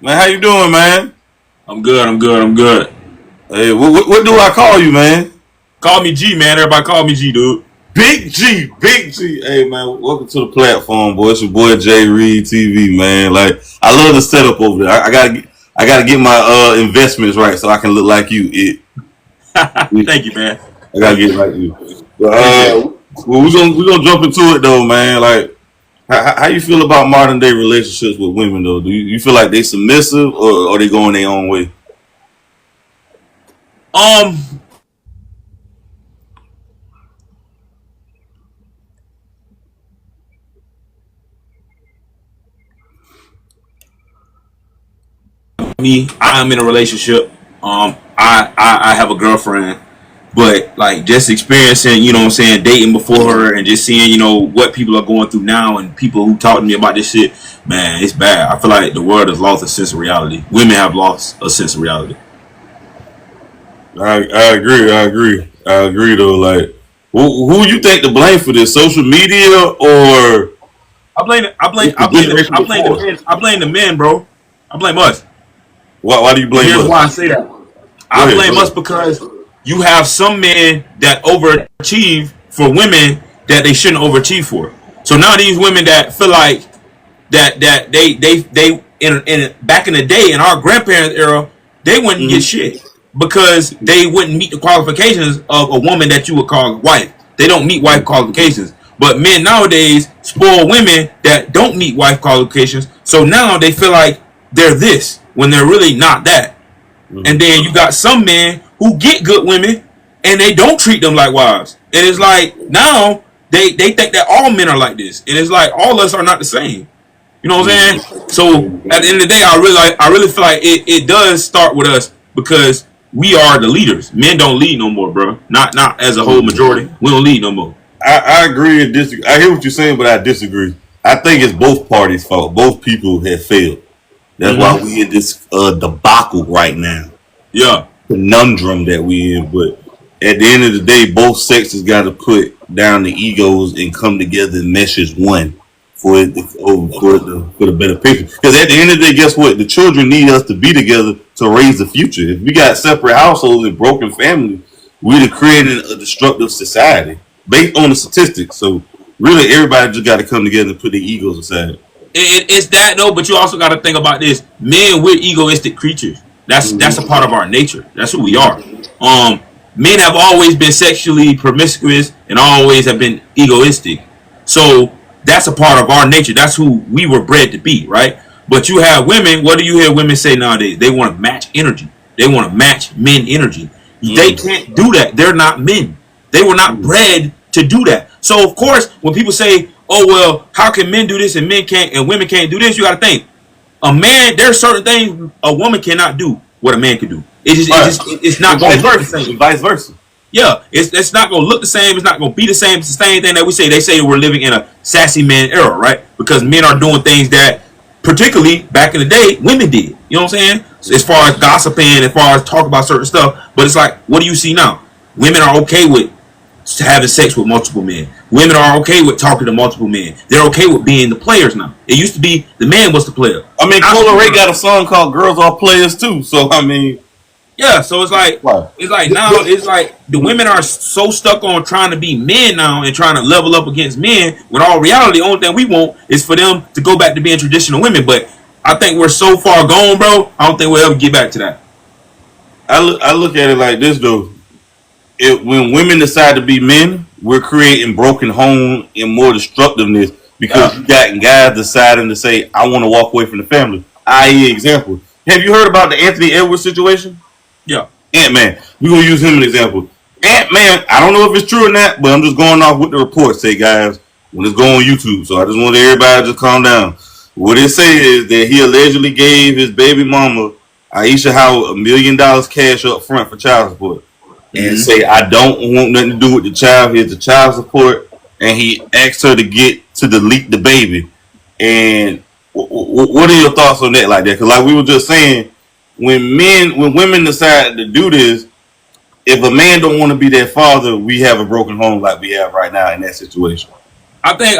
Man, how you doing, man? I'm good. I'm good. I'm good. Hey, what do I call you, man? Call me G, man. Everybody call me G, dude. Big G, Big G. Hey, man, welcome to the platform, boy. It's your boy Jay Reed TV, man. Like, I love the setup over there. I gotta get my investments right so I can look like you. Thank you, man. I gotta Thank get you. like you. But Appreciate it. well, we gonna jump into it though, man. Like, how you feel about modern day relationships with women though? Do you feel like they submissive or are they going their own way? Um, me, I am in a relationship. I have a girlfriend, but like just experiencing, you know what I'm saying, dating before her and just seeing, what people are going through now and people who talk to me about this shit, man, it's bad. I feel like the world has lost a sense of reality. Women have lost a sense of reality. I agree. I agree though. Like, who you think to blame for this? Social media or just the generation before? I blame the men, bro. I blame us. Why do you And blame here's why I us? say that. Go I ahead. Go blame us ahead. because you have some men that overachieve for women that they shouldn't overachieve for. So now these women that feel like that they in back in the day in our grandparents era, they wouldn't get Hmm. shit because they wouldn't meet the qualifications of a woman that you would call a wife. They don't meet wife qualifications. But men nowadays spoil women that don't meet wife qualifications. So now they feel like they're this when they're really not that. And then you got some men who get good women and they don't treat them like wives. And it's like now they think that all men are like this. And it's like all of us are not the same. You know what I'm saying? So at the end of the day, I really feel like it does start with us because we are the leaders. Men don't lead no more, bro. Not as a whole majority. We don't lead no more. I agree and disagree. I hear what you're saying, but I disagree. I think it's both parties' fault. Both people have failed. That's why Mm-hmm. we in this debacle right now, Yeah. conundrum that we in. But at the end of the day, both sexes got to put down the egos and come together and mesh as one for the better picture. Because at the end of the day, guess what? The children need us to be together to raise the future. If we got separate households and broken families, we'd have created a destructive society based on the statistics. So really, everybody just got to come together and put their egos aside. It's that though, but you also got to think about this. Men, we're egoistic creatures. That's a part of our nature. That's who we are. Men have always been sexually promiscuous and always have been egoistic. So that's a part of our nature. That's who we were bred to be, right? But you have women. What do you hear women say nowadays? They want to match energy. They want to match men energy. They Mm. can't do that. They're not men. They were not bred to do that. So of course, when people say, "Oh well, how can men do this and men can't and women can't do this?" You got to think a man. There's certain things a woman cannot do what a man can do. All right. It's And not going vice to look the versa. same. And vice versa. Yeah, it's not going to look the same. It's not going to be the same. It's the same thing that we say. They say we're living in a sassy man era, right? Because men are doing things that, particularly back in the day, women did. You know what I'm saying? So as far as gossiping, as far as talk about certain stuff. But it's like, what do you see now? Women are okay with having sex with multiple men. Women are okay with talking to multiple men. They're okay with being the players now. It used to be the man was the player. I mean, Now, Cola Ray got a song called "Girls Are Players" too. So I mean, yeah, so it's like right. now it's like the women are so stuck on trying to be men now and trying to level up against men when all reality the only thing we want is for them to go back to being traditional women. But I think we're so far gone, bro. I don't think we'll ever get back to that. I look at it like this though. When women decide to be men, we're creating broken home and more destructiveness because Yeah, you got guys deciding to say, "I want to walk away from the family." I.e., example. Have you heard about the Anthony Edwards situation? yeah. Ant Man. We're gonna use him as an example. Ant Man. I don't know if it's true or not, but I'm just going off what the reports say, guys. When it's going on YouTube, so I just want everybody to just calm down. What it say is that he allegedly gave his baby mama Aisha Howard $1 million cash up front for child support and Mm-hmm. say, I don't want nothing to do with the child. Here's the child support. And he asked her to get to delete the baby. And what are your thoughts on that like that? Because like we were just saying, when women decide to do this, if a man don't want to be their father, we have a broken home like we have right now in that situation. I think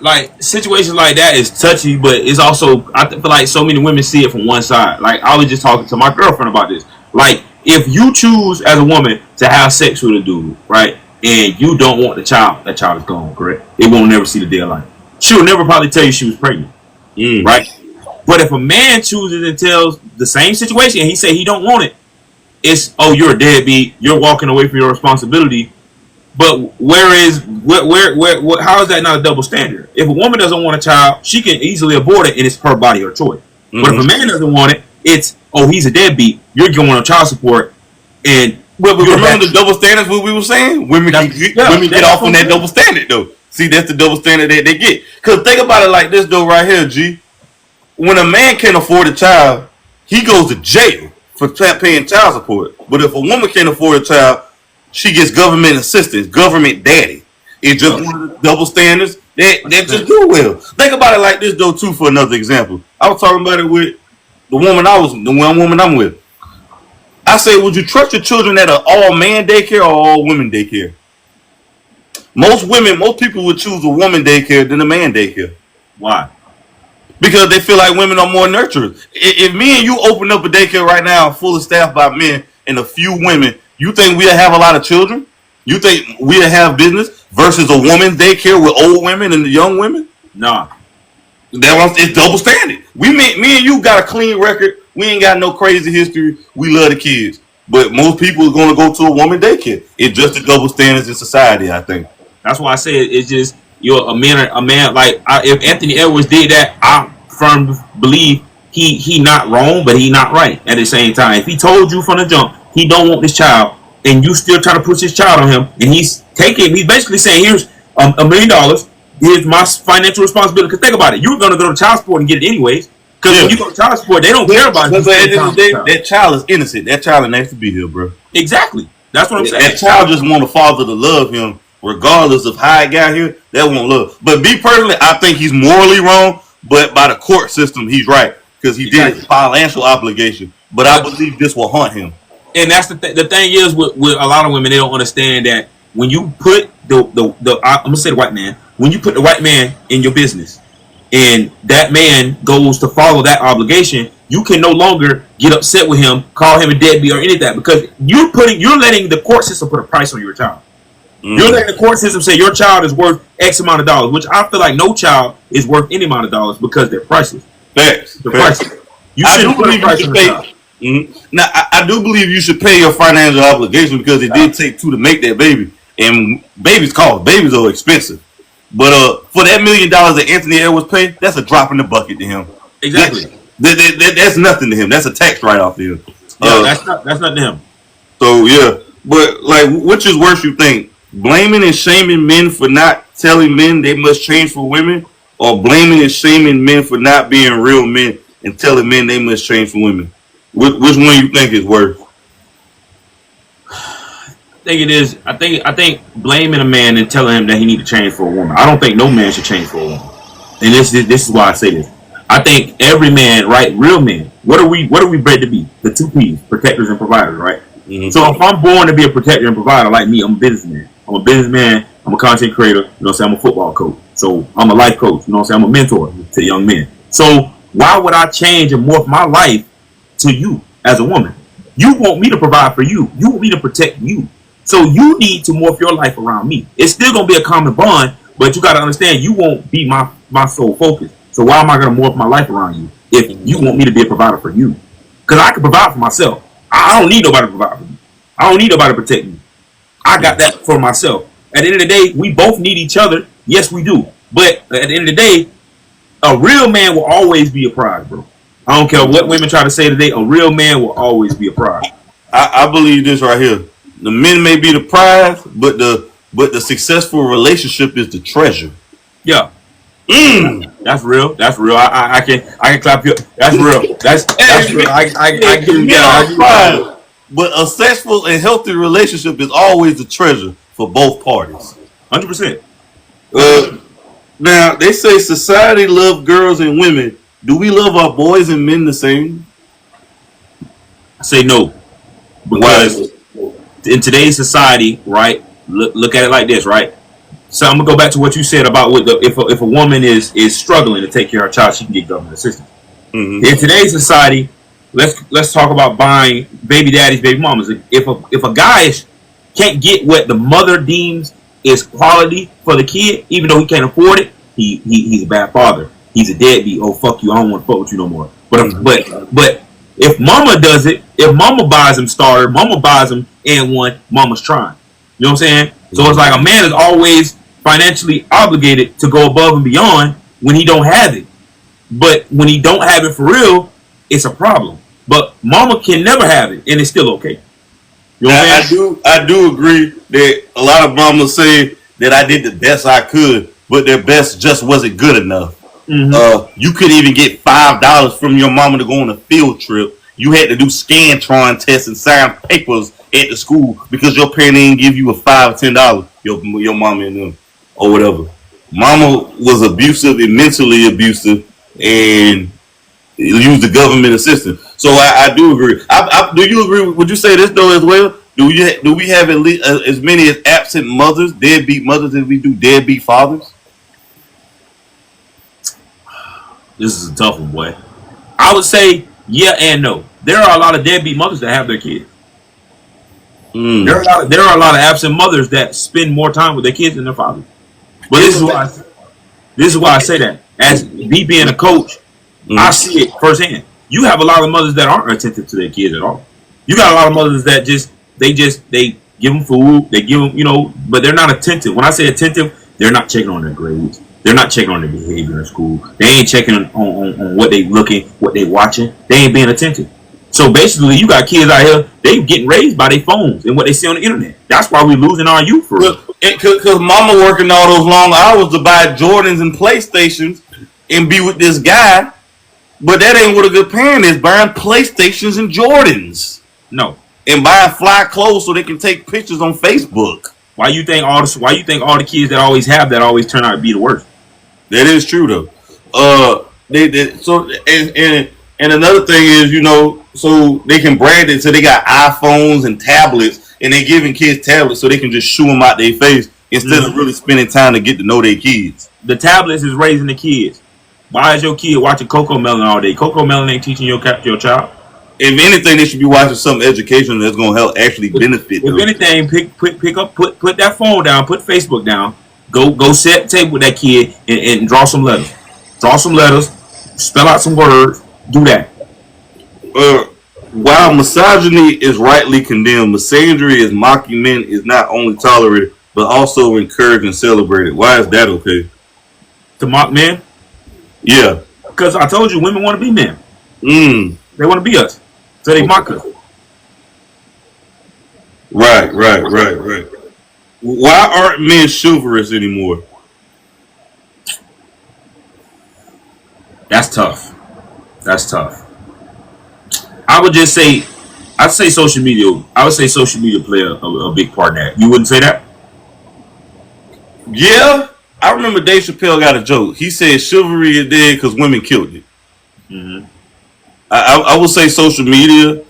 like situations like that is touchy, but it's also feel like so many women see it from one side. Like I was just talking to my girlfriend about this. Like if you choose as a woman to have sex with a dude, right, and you don't want the child, that child is gone, correct? It won't never see the day of life. She'll never probably tell you she was pregnant, right? But if a man chooses and tells the same situation and he say he don't want it, it's you're a deadbeat, you're walking away from your responsibility. But how is that not a double standard? If a woman doesn't want a child, she can easily abort it, and it's her body or choice. But if a man doesn't want it, it's he's a deadbeat. You're going on child support, and but remember the double standards. What we were saying, women get off on that double standard though. See, that's the double standard that they get. Because think about it like this though, right here, G. When a man can't afford a child, he goes to jail for paying child support. But if a woman can't afford a child, she gets government assistance, government daddy. It's just one of the double standards that just do well. Think about it like this though too. For another example, I was talking about it with the one woman I'm with. I say, would you trust your children at an all man daycare or all women daycare? Most people would choose a woman daycare than a man daycare. Why? Because they feel like women are more nurturers. If me and you open up a daycare right now full of staff by men and a few women, you think we'll have a lot of children? You think we'll have business versus a woman's daycare with old women and the young women? Nah. It's double standard. Me and you got a clean record. We ain't got no crazy history. We love the kids. But most people are going to go to a woman daycare. It's just the double standards in society, I think. That's why I say it's just you're a man. Like if Anthony Edwards did that, I firmly believe he not wrong, but he not right at the same time. If he told you from the jump he don't want this child, and you still try to push his child on him, and he's basically saying, here's $1 million, here's my financial responsibility. Because think about it, you're going to go to child support and get it anyways. Because when you go to child support, they don't care about you. That child is innocent. That child needs to be here, bro. Exactly. That's what I'm saying. That child just want a father to love him, regardless of how it got here. That won't love. But me personally, I think he's morally wrong, but by the court system, he's right. Because he did his financial obligation. But I believe this will haunt him. And that's the thing is with a lot of women, they don't understand that when you put I'm gonna say the white man, when you put the white man in your business and that man goes to follow that obligation, you can no longer get upset with him, call him a deadbeat or any of that, because you're letting the court system put a price on your child. You're letting the court system say your child is worth X amount of dollars, which I feel like no child is worth any amount of dollars because they're priceless. They're priceless. I do believe you should pay. Now, I do believe you should pay your financial obligation because it did take two to make that baby, and babies are expensive. But for that $1 million that Anthony Edwards paid, that's a drop in the bucket to him. Exactly. That's nothing to him. That's a tax write-off to him. That's not to him. So yeah, but like, which is worse? You think blaming and shaming men for not telling men they must change for women, or blaming and shaming men for not being real men and telling men they must change for women? Which one you think is worse? I think it is. I think blaming a man and telling him that he need to change for a woman. I don't think no man should change for a woman. And this is why I say this. I think every man, right, real men. What are we bred to be? The two P's: protectors and providers, right? Mm-hmm. So if I'm born to be a protector and provider, like me, I'm a businessman. I'm a content creator. You know what I'm saying? I'm a football coach. So I'm a life coach. You know what I'm saying? I'm a mentor to young men. So why would I change and morph my life to you as a woman? You want me to provide for you. You want me to protect you. So you need to morph your life around me. It's still going to be a common bond, but you got to understand you won't be my sole focus. So why am I going to morph my life around you if you want me to be a provider for you? Because I can provide for myself. I don't need nobody to provide for me. I don't need nobody to protect me. I got that for myself. At the end of the day, we both need each other. Yes, we do. But at the end of the day, a real man will always be a prize, bro. I don't care what women try to say today. A real man will always be a prize. I believe this right here. The men may be the prize, but the successful relationship is the treasure. Yeah. That's real. That's real. I can clap you. That's real. That's real. I give you that. But a successful and healthy relationship is always a treasure for both parties. 100%. Now they say society loves girls and women. Do we love our boys and men the same? I say no, because in today's society, right? Look at it like this, right? So I'm gonna go back to what you said about what if a woman is struggling to take care of her child, she can get government assistance. Mm-hmm. In today's society, let's talk about buying baby daddies, baby mamas. If a guy can't get what the mother deems is quality for the kid, even though he can't afford it, he's a bad father. He's a deadbeat. Oh fuck you! I don't want to fuck with you no more. But if mama does it, if mama buys him starter, mama buys him N1, mama's trying. You know what I'm saying? So it's like a man is always financially obligated to go above and beyond when he don't have it. But when he don't have it for real, it's a problem. But mama can never have it, and it's still okay. You know what I'm saying? I do agree that a lot of mamas say that I did the best I could, but their best just wasn't good enough. Mm-hmm. You couldn't even get $5 from your mama to go on a field trip. You had to do Scantron tests and sign papers at the school because your parent didn't give you a $5 or $10. Your mama and them or whatever. Mama was abusive and mentally abusive and used the government assistance. So I do agree. Do you agree? Would you say this though as well? Do we have at least as many as absent mothers, deadbeat mothers, as we do deadbeat fathers? This is a tough one, boy. I would say yeah and no. There are a lot of deadbeat mothers that have their kids. There are a lot of absent mothers that spend more time with their kids than their fathers. But this is why I say that. As me being a coach, I see it firsthand. You have a lot of mothers that aren't attentive to their kids at all. You got a lot of mothers that they give them food, they give them, but they're not attentive. When I say attentive, they're not checking on their grades. They're not checking on their behavior in school. They ain't checking on what they looking, what they watching. They ain't being attentive. So basically, you got kids out here, they getting raised by their phones and what they see on the internet. That's why we're losing our youth for real. Because mama working all those long hours to buy Jordans and PlayStations and be with this guy, but that ain't what a good parent is, buying PlayStations and Jordans. No. And buying fly clothes so they can take pictures on Facebook. Why you think all the kids that always have that always turn out to be the worst? That is true though. And another thing is, so they can brand it so they got iPhones and tablets, and they giving kids tablets so they can just shoo them out their face instead of really spending time to get to know their kids. The tablets is raising the kids. Why is your kid watching Coco Melon all day? Coco Melon ain't teaching your child. If anything, they should be watching something educational that's gonna help actually benefit them. If anything, put that phone down, put Facebook down, go set a table with that kid and draw some letters. Draw some letters, spell out some words. Do that. While misogyny is rightly condemned, misandry is mocking men is not only tolerated but also encouraged and celebrated. Why is that okay? To mock men? Yeah. Because I told you, women want to be men. They want to be us, so they mock us. Right. Why aren't men chivalrous anymore? That's tough. I would just say, I'd say social media. I would say social media play a big part in that. You wouldn't say that? Yeah, I remember Dave Chappelle got a joke. He said chivalry is dead because women killed it. Mm-hmm. I would say social media,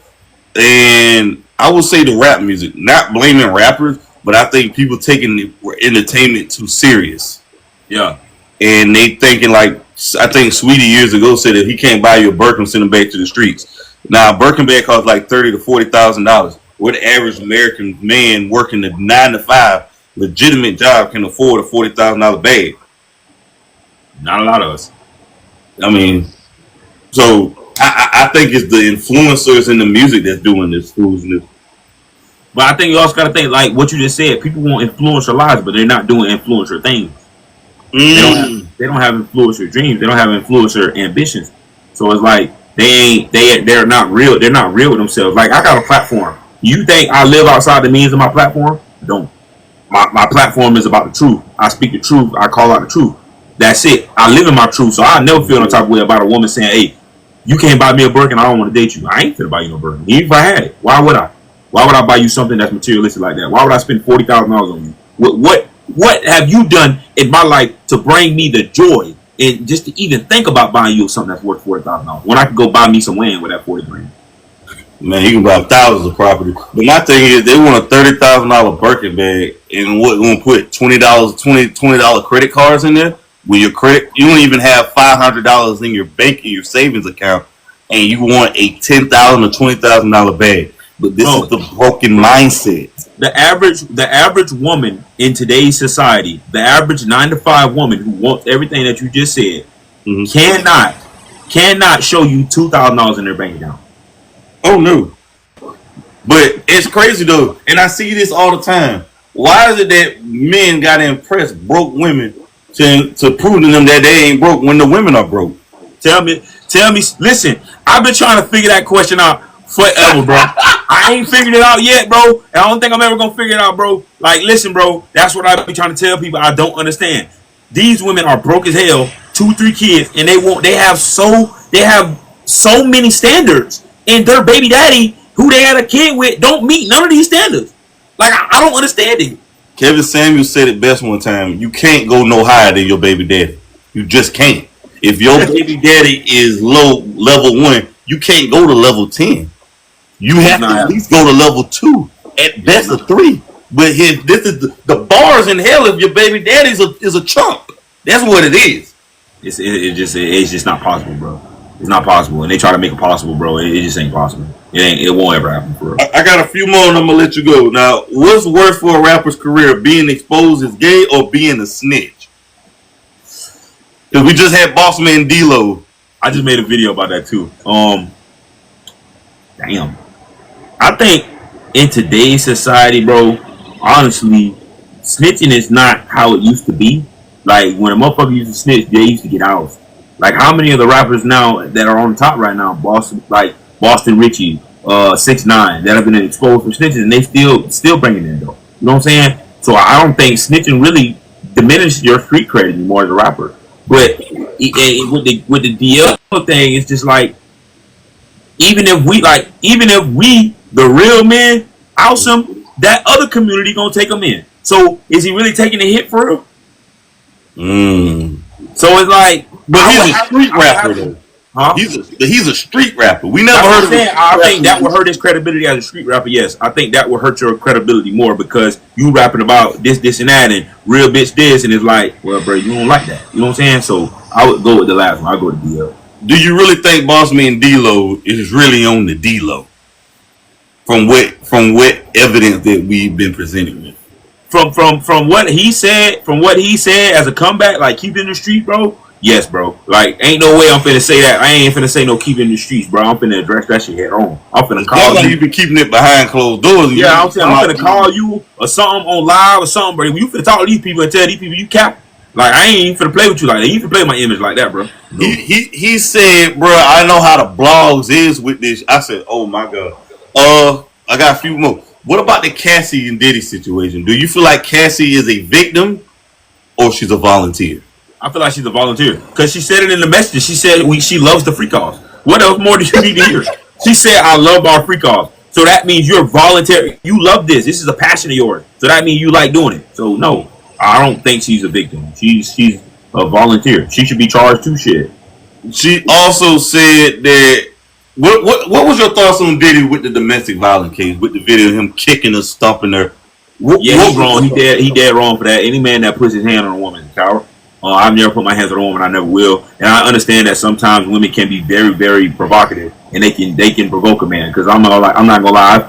and I would say the rap music. Not blaming rappers, but I think people taking the entertainment too serious. Yeah, and they thinking like, I think Sweetie years ago said if he can't buy you a Birkin, send him back to the streets. Now a Birkin bag costs like $30,000 to $40,000. What the average American man working a 9 to 5 legitimate job can afford a $40,000 bag? Not a lot of us. I mean, so I think it's the influencers in the music that's doing this foolishness. But I think you also got to think like what you just said. People want influencer lives, but they're not doing influencer things. They don't have influencer dreams. They don't have influencer ambitions. So it's like they're not real. They're not real with themselves. Like I got a platform. You think I live outside the means of my platform? Don't. My platform is about the truth. I speak the truth. I call out the truth. That's it. I live in my truth. So I never feel no type of way about a woman saying, "Hey, you can't buy me a Birkin. I don't want to date you." I ain't finna buy you no Birkin. Even if I had it, why would I? Why would I buy you something that's materialistic like that? Why would I spend $40,000 on you? What have you done in my life to bring me the joy and just to even think about buying you something that's worth $40,000 when I could go buy me some land with that $40,000? Man, you can buy thousands of property. But my thing is, they want a $30,000 Birkin bag, and what gonna put $20 credit cards in there? With your credit, you don't even have $500 in your bank in your savings account, and you want a $10,000 or $20,000 bag. But this is the broken mindset. The average woman in today's society, the average 9 to 5 woman who wants everything that you just said, cannot show you $2,000 in their bank account. Oh no. But it's crazy though, and I see this all the time. Why is it that men gotta impress broke women to prove to them that they ain't broke when the women are broke? Tell me. Listen, I've been trying to figure that question out forever, bro. I ain't figured it out yet, bro. And I don't think I'm ever gonna figure it out, bro. Like, listen, bro. That's what I be trying to tell people. I don't understand. These women are broke as hell, 2-3 kids, and they have so many standards, and their baby daddy, who they had a kid with, don't meet none of these standards. Like, I don't understand it. Kevin Samuels said it best one time. You can't go no higher than your baby daddy. You just can't. If your baby daddy is level 1, you can't go to level 10. You have to at least go to level 2, at best a 3. But this is the bars in hell. If your baby daddy is a chump, that's what it is. It's just not possible, bro. It's not possible, and they try to make it possible, bro. It just ain't possible. It won't ever happen for real. I got a few more, and I'm gonna let you go. Now, what's worse for a rapper's career, being exposed as gay or being a snitch? Because we just had Boss Man D-Lo. I just made a video about that too. Damn. I think in today's society, bro, honestly, snitching is not how it used to be. Like, when a motherfucker used to snitch, they used to get out. Like, how many of the rappers now that are on top right now, Boston Richie, 6ix9ine, that have been exposed for snitching, and they still bringing it in though. You know what I'm saying? So I don't think snitching really diminishes your street credit anymore as a rapper. But with the DL thing, it's just like, even if we the real men awesome, that other community gonna take them in. So is he really taking a hit for real? So it's like, but he's a street rapper though. Huh? He's a street rapper. We never heard of him. I think that would hurt his credibility as a street rapper. Yes, I think that would hurt your credibility more, because you rapping about this, and that, and real bitch this, and it's like, well, bro, you don't like that. You know what I'm saying? So I would go with the last one. I'll go to DL. Do you really think Boss Man D-Lo is really on the D-Lo? From what evidence that we've been presented with? From what he said as a comeback, like, keep it in the street, bro. Yes, bro. Like, ain't no way I'm finna say that. I ain't finna say no keep it in the streets, bro. I'm finna address that shit head on. I'm finna call you. You've been keeping it behind closed doors. Yeah, I'm finna call you or something on live or something, bro. You finna talk to these people and tell these people you cap. Like, I ain't even finna play with you like that. You ain't finna play with my image like that, bro. No. He said, bro, I know how the blogs is with this. I said, oh my god. I got a few more. What about the Cassie and Diddy situation? Do you feel like Cassie is a victim or she's a volunteer? I feel like she's a volunteer, because she said it in the message. She said she loves the free calls. What else more do you need to hear? She said, I love our free calls. So that means you're voluntary. You love this. This is a passion of yours. So that means you like doing it. So no, I don't think she's a victim. She's a volunteer. She should be charged too. Shit. She also said that. What was your thoughts on Diddy with the domestic violence case, with the video of him kicking her, stomping her? He's wrong. He dead wrong for that. Any man that puts his hand on a woman is a coward. I've never put my hands on a woman. I never will. And I understand that sometimes women can be very, very provocative, and they can provoke a man. Because I'm not gonna lie.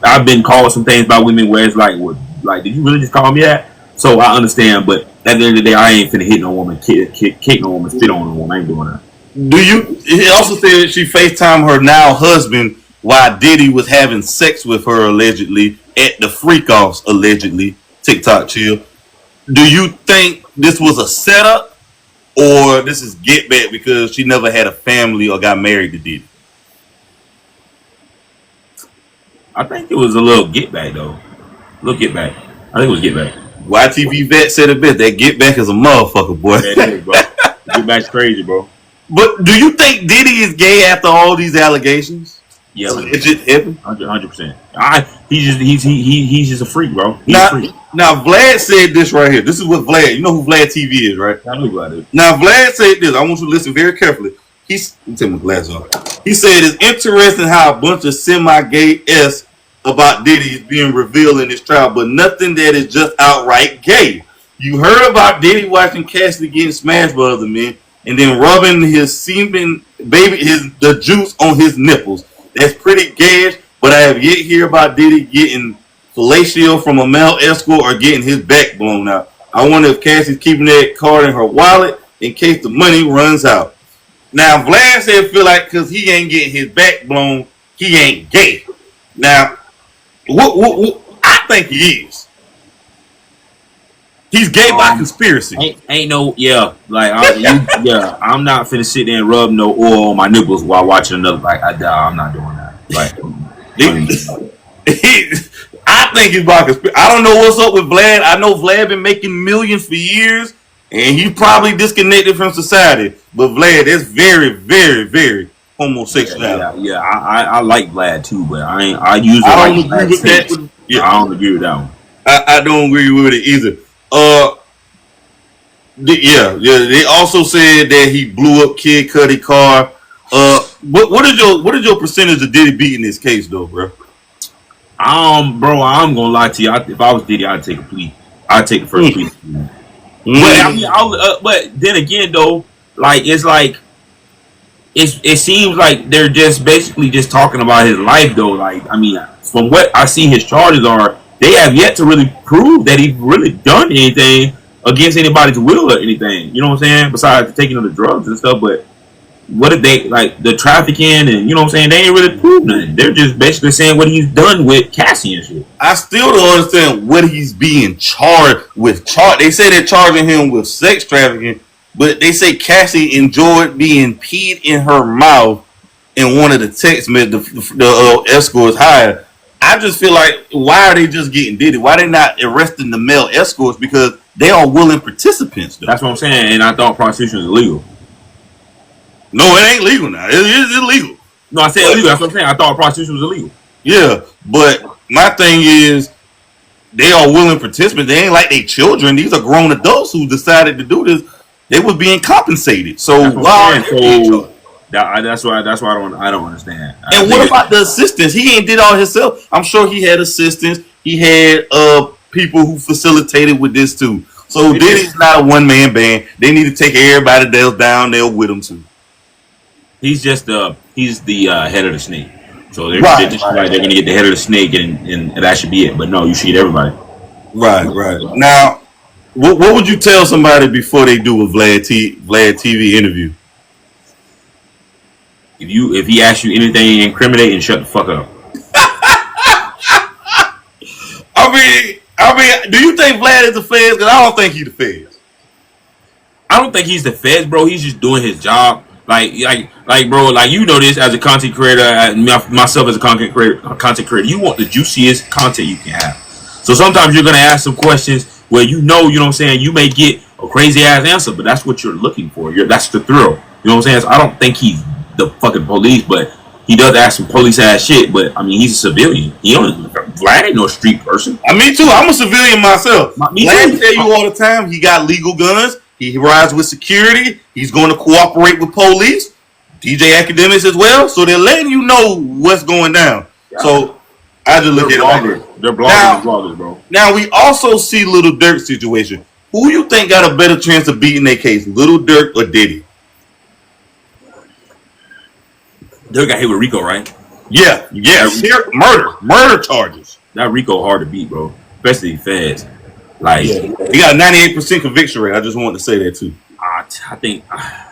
I've been called some things by women where it's like, what, like, did you really just call me that? So I understand, but at the end of the day, I ain't finna hit no woman, kick no woman, spit on no woman. I ain't doing that. He also said that she FaceTimed her now husband while Diddy was having sex with her allegedly at the freak offs allegedly. TikTok chill. Do you think this was a setup, or this is get back because she never had a family or got married to Diddy? I think it was a little get back though. A little get back. I think it was get back. YTV vet said it best. That get back is a motherfucker, boy. Yeah, it is, bro. Get back's crazy, bro. But do you think Diddy is gay after all these allegations? Yeah, it's just him. 100%. He's just a freak, bro. He's a freak. Now Vlad said this right here. This is what Vlad. You know who Vlad TV is, right? I know Vlad is. Now Vlad said this. I want you to listen very carefully. Let me take my glasses off. He said it's interesting how a bunch of semi-gay s about Diddy is being revealed in this trial, but nothing that is just outright gay. You heard about Diddy watching Cassidy getting smashed by other men, and then rubbing his semen the juice on his nipples. That's pretty gayish, but I have yet to hear about Diddy getting fellatio from a male escort or getting his back blown out. I wonder if Cassie's keeping that card in her wallet in case the money runs out. Now, Vlad said feel like because he ain't getting his back blown, he ain't gay. Now, what I think he is. He's gay by conspiracy. Ain't no, yeah. Like, I'm not finna sit there and rub no oil on my nipples while watching another. Like, I'm not doing that. Like, I think he's by conspiracy. I don't know what's up with Vlad. I know Vlad been making millions for years, and he's probably disconnected from society. But Vlad is very, very, very homosexual. Yeah. I like Vlad too, but I usually I don't like agree with that. Yeah, I don't agree with that one. I don't agree with it either. They also said that he blew up Kid Cudi car. What is your percentage of Diddy beating this case though, bro? Bro, I'm gonna lie to you. If I was Diddy, I'd take a plea. I'd take the first plea. But then again, though, it seems like they're just basically just talking about his life, though. Like, I mean, from what I see, his charges are they have yet to really prove that he's really done anything against anybody's will or anything. You know what I'm saying? Besides taking of the drugs and stuff, but. What if they like the trafficking and you know what I'm saying? They ain't really proved nothing. They're just basically saying what he's done with Cassie and shit. I still don't understand what he's being charged with. They say they're charging him with sex trafficking, but they say Cassie enjoyed being peed in her mouth in one of the text messages the escorts hired. I just feel like why are they just getting Diddy? Why they not arresting the male escorts because they are willing participants? Though. That's what I'm saying, and I thought prostitution was illegal. No, it ain't legal now. It's illegal. No, I said illegal. That's what I'm saying. I thought prostitution was illegal. Yeah, but my thing is, they are willing participants. They ain't like they children. These are grown adults who decided to do this. They were being compensated. So why? That's why I don't understand. And what about the assistants? He ain't did all himself. I'm sure he had assistants. He had people who facilitated with this too. So Diddy's not a one man band. They need to take everybody that's down there with him too. He's just the head of the snake. So they're going to get the head of the snake and that should be it. But no, you should get everybody. Right. Now, what would you tell somebody before they do a Vlad TV interview? If he asks you anything incriminating, shut the fuck up. I mean, do you think Vlad is the feds? Because I don't think he's the feds. I don't think he's the feds, bro. He's just doing his job. Like, bro, like you know this as a content creator, myself as a content creator, you want the juiciest content you can have. So sometimes you're gonna ask some questions where you know what I'm saying, you may get a crazy ass answer, but that's what you're looking for. That's the thrill. You know what I'm saying? So I don't think he's the fucking police, but he does ask some police ass shit. But I mean, he's a civilian. Vlad ain't no street person. Me too. I'm a civilian myself. Vlad tell you all the time he got legal guns. He rides with security. He's going to cooperate with police, DJ Academics as well. So they're letting you know what's going down. Yeah. So I just look at it. They're bloggers, bro. Now we also see Little Durk situation. Who you think got a better chance of beating their case, Little Durk or Diddy? Durk got hit with RICO, right? Yeah. Murder charges. That RICO hard to beat, bro. Especially feds. Like, he got a 98% conviction rate. I just wanted to say that too. I think I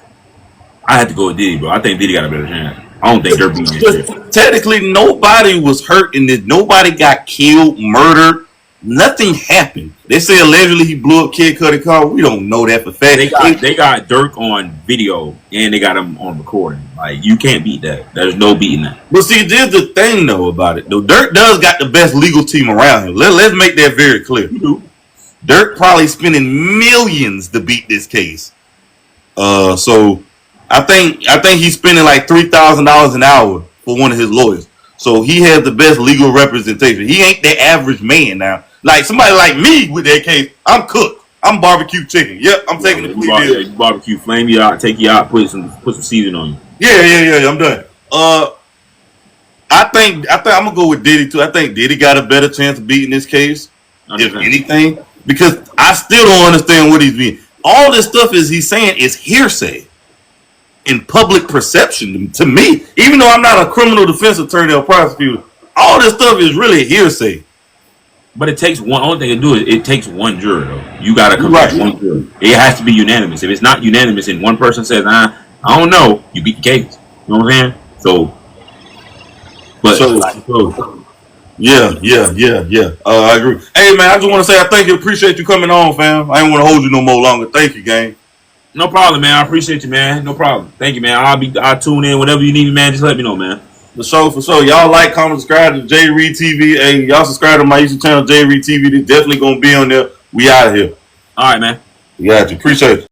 had to go with Diddy, bro. I think Diddy got a better chance. I don't think they're beating this shit. Technically, nobody was hurt in this. Nobody got killed, murdered. Nothing happened. They say allegedly he blew up Kid Cudi car. We don't know that for fact. They got Durk on video and they got him on recording. Like, you can't beat that. There's no beating that. But see, there's the thing though about it. Though Durk does got the best legal team around him. Let's make that very clear. Durk probably spending millions to beat this case. So I think he's spending like $3,000 an hour for one of his lawyers. So he has the best legal representation. He ain't the average man now. Like somebody like me with that case, I'm cooked. I'm barbecue chicken. Yep, I'm taking the plea deal. Barbecue, flame you out, take you out, put some seasoning on you. Yeah. I'm done. I think I'm gonna go with Diddy too. I think Diddy got a better chance of beating this case, if 100%. anything, because I still don't understand what he's being. All this stuff is he's saying is hearsay in public perception to me. Even though I'm not a criminal defense attorney or prosecutor, all this stuff is really hearsay. But it takes one. Only thing to do is it takes one juror though. You got to convince Right. one juror. It has to be unanimous. If it's not unanimous and one person says, I don't know," you beat the case. You know what I'm saying? So, but So yeah. I agree. Hey man, I just want to say I thank you, appreciate you coming on, fam. I ain't want to hold you no more longer. Thank you, gang. no problem, man. I appreciate you, man. No problem. Thank you, man. I'll tune in whenever you need me, man. Just let me know, man. For sure. Y'all like, comment, subscribe to J Reed TV. Hey, y'all subscribe to my YouTube channel, J Reed TV. They definitely gonna be on there. We out of here. All right, man. We got you. Appreciate it.